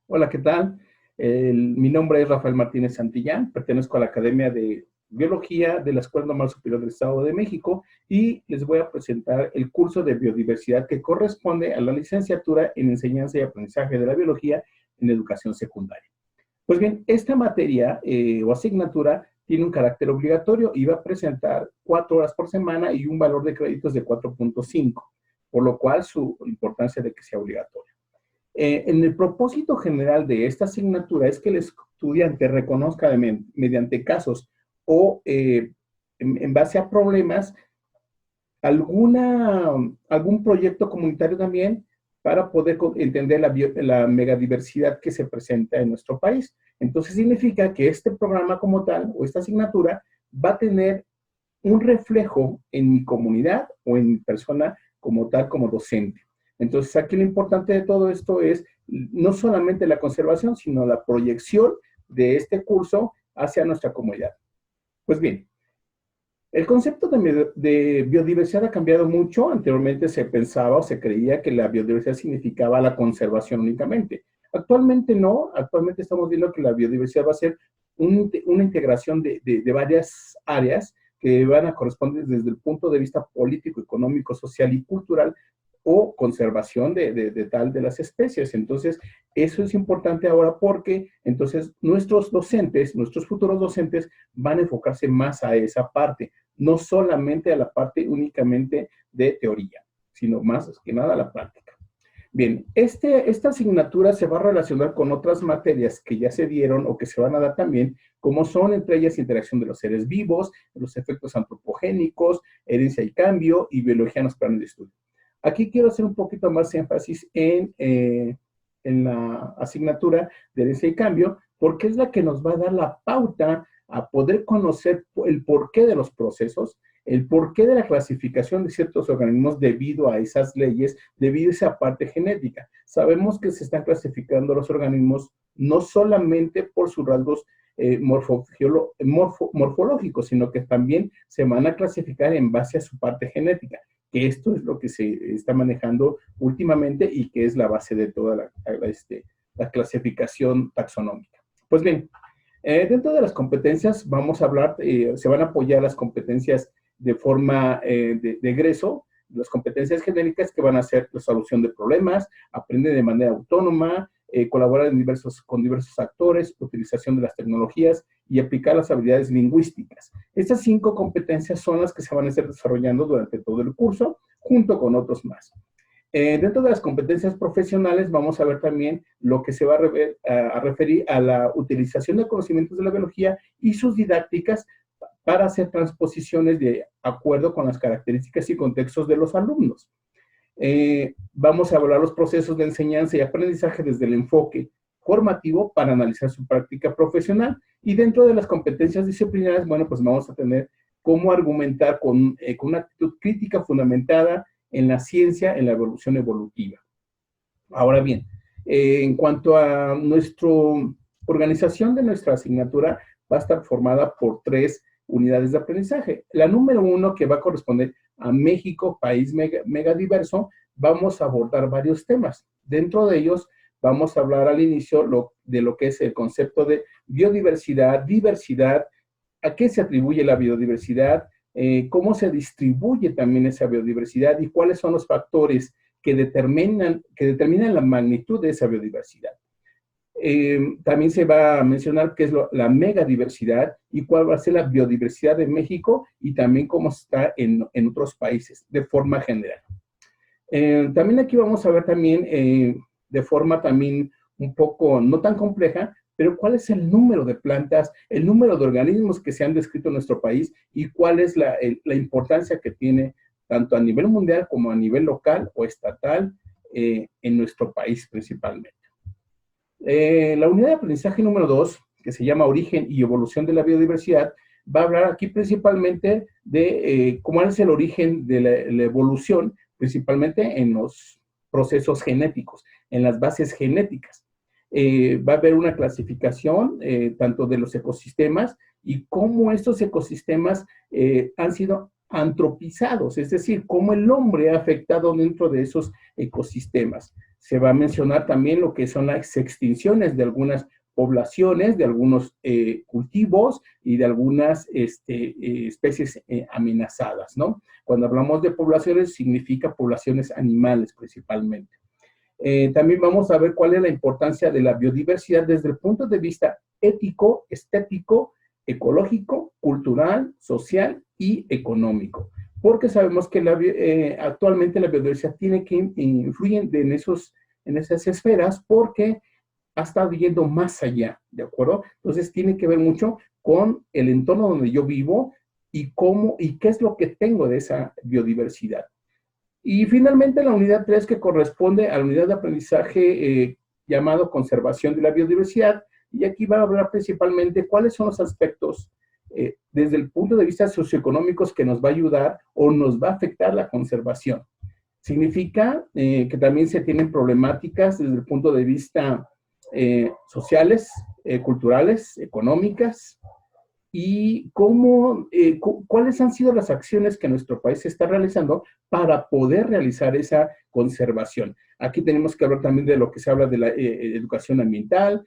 Hola, ¿qué tal? Mi nombre es Rafael Martínez Santillán, pertenezco a la Academia de Biología de la Escuela Normal Superior del Estado de México y les voy a presentar el curso de biodiversidad que corresponde a la licenciatura en Enseñanza y Aprendizaje de la Biología en Educación Secundaria. Pues bien, esta materia o asignatura tiene un carácter obligatorio y va a presentar 4 horas por semana y un valor de créditos de 4.5, por lo cual su importancia de que sea obligatorio. En el propósito general de esta asignatura es que el estudiante reconozca mediante casos o en base a problemas algún proyecto comunitario también para poder entender la megadiversidad que se presenta en nuestro país. Entonces significa que este programa como tal o esta asignatura va a tener un reflejo en mi comunidad o en mi persona como tal, como docente. Entonces, aquí lo importante de todo esto es no solamente la conservación, sino la proyección de este curso hacia nuestra comunidad. Pues bien, el concepto de biodiversidad ha cambiado mucho. Anteriormente se pensaba o se creía que la biodiversidad significaba la conservación únicamente. Actualmente no, actualmente estamos viendo que la biodiversidad va a ser una integración de varias áreas que van a corresponder desde el punto de vista político, económico, social y cultural o conservación de las especies. Entonces, eso es importante ahora porque entonces nuestros docentes, nuestros futuros docentes van a enfocarse más a esa parte, no solamente a la parte únicamente de teoría, sino más que nada a la práctica. Bien, esta asignatura se va a relacionar con otras materias que ya se dieron o que se van a dar también, como son entre ellas interacción de los seres vivos, los efectos antropogénicos, herencia y cambio y biología en los planes de estudio. Aquí quiero hacer un poquito más énfasis en la asignatura de herencia y cambio, porque es la que nos va a dar la pauta a poder conocer el porqué de los procesos, el porqué de la clasificación de ciertos organismos debido a esas leyes, debido a esa parte genética. Sabemos que se están clasificando los organismos no solamente por sus rasgos morfológicos, sino que también se van a clasificar en base a su parte genética, que esto es lo que se está manejando últimamente y que es la base de toda la clasificación taxonómica. Pues bien, dentro de las competencias vamos a hablar, se van a apoyar las competencias de forma de egreso, las competencias genéricas que van a ser la solución de problemas, aprender de manera autónoma, colaborar con diversos actores, utilización de las tecnologías y aplicar las habilidades lingüísticas. Estas 5 competencias son las que se van a estar desarrollando durante todo el curso, junto con otros más. Dentro de las competencias profesionales vamos a ver también lo que se va a referir a la utilización de conocimientos de la biología y sus didácticas para hacer transposiciones de acuerdo con las características y contextos de los alumnos. Vamos a evaluar los procesos de enseñanza y aprendizaje desde el enfoque formativo para analizar su práctica profesional, y dentro de las competencias disciplinarias, bueno, pues vamos a tener cómo argumentar con una actitud crítica fundamentada en la ciencia, en la evolución evolutiva. Ahora bien, en cuanto a nuestra organización de nuestra asignatura, va a estar formada por 3 unidades de aprendizaje. La número 1, que va a corresponder a México, país megadiverso, vamos a abordar varios temas. Dentro de ellos, vamos a hablar al inicio de lo que es el concepto de biodiversidad, diversidad, a qué se atribuye la biodiversidad, cómo se distribuye también esa biodiversidad y cuáles son los factores que determinan la magnitud de esa biodiversidad. También se va a mencionar qué es la megadiversidad y cuál va a ser la biodiversidad de México y también cómo está en otros países de forma general. También aquí vamos a ver también de forma también un poco no tan compleja, pero cuál es el número de plantas, el número de organismos que se han descrito en nuestro país y cuál es la importancia que tiene tanto a nivel mundial como a nivel local o estatal en nuestro país principalmente. La unidad de aprendizaje número 2, que se llama Origen y Evolución de la Biodiversidad, va a hablar aquí principalmente de cómo es el origen de la evolución, principalmente en los procesos genéticos, en las bases genéticas. Va a haber una clasificación tanto de los ecosistemas y cómo estos ecosistemas han sido antropizados, es decir, cómo el hombre ha afectado dentro de esos ecosistemas. Se va a mencionar también lo que son las extinciones de algunas poblaciones, de algunos cultivos y de algunas especies amenazadas, ¿no? Cuando hablamos de poblaciones, significa poblaciones animales principalmente. También vamos a ver cuál es la importancia de la biodiversidad desde el punto de vista ético, estético, ecológico, cultural, social y económico. Porque sabemos que actualmente la biodiversidad tiene que influir en esas esferas porque ha estado yendo más allá, ¿de acuerdo? Entonces tiene que ver mucho con el entorno donde yo vivo y cómo y qué es lo que tengo de esa biodiversidad. Y finalmente la unidad 3 que corresponde a la unidad de aprendizaje llamado conservación de la biodiversidad, y aquí va a hablar principalmente cuáles son los aspectos desde el punto de vista socioeconómicos que nos va a ayudar o nos va a afectar la conservación. Significa que también se tienen problemáticas desde el punto de vista sociales, culturales, económicas, y cuáles han sido las acciones que nuestro país está realizando para poder realizar esa conservación. Aquí tenemos que hablar también de lo que se habla de la educación ambiental,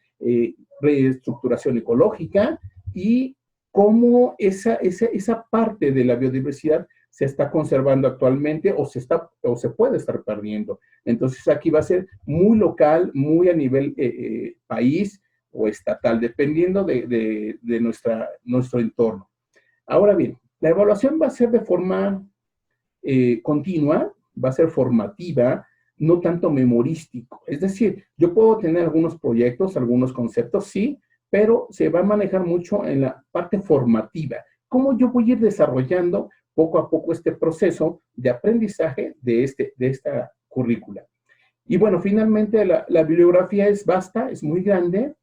reestructuración ecológica y cómo esa parte de la biodiversidad se está conservando actualmente o se puede estar perdiendo. Entonces aquí va a ser muy local, muy a nivel país o estatal, dependiendo de nuestro entorno. Ahora bien, la evaluación va a ser de forma continua, va a ser formativa, no tanto memorístico. Es decir, yo puedo tener algunos proyectos, algunos conceptos, sí, pero se va a manejar mucho en la parte formativa. ¿Cómo yo voy a ir desarrollando poco a poco este proceso de aprendizaje de esta currícula? Y bueno, finalmente la bibliografía es vasta, es muy grande.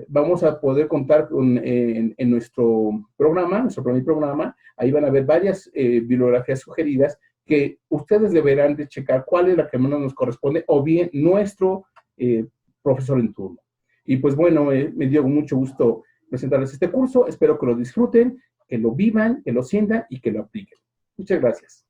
Vamos a poder contar en nuestro primer programa, ahí van a ver varias bibliografías sugeridas que ustedes deberán de checar cuál es la que menos nos corresponde o bien nuestro profesor en turno. Y pues bueno, me dio mucho gusto presentarles este curso, espero que lo disfruten, que lo vivan, que lo sientan y que lo apliquen. Muchas gracias.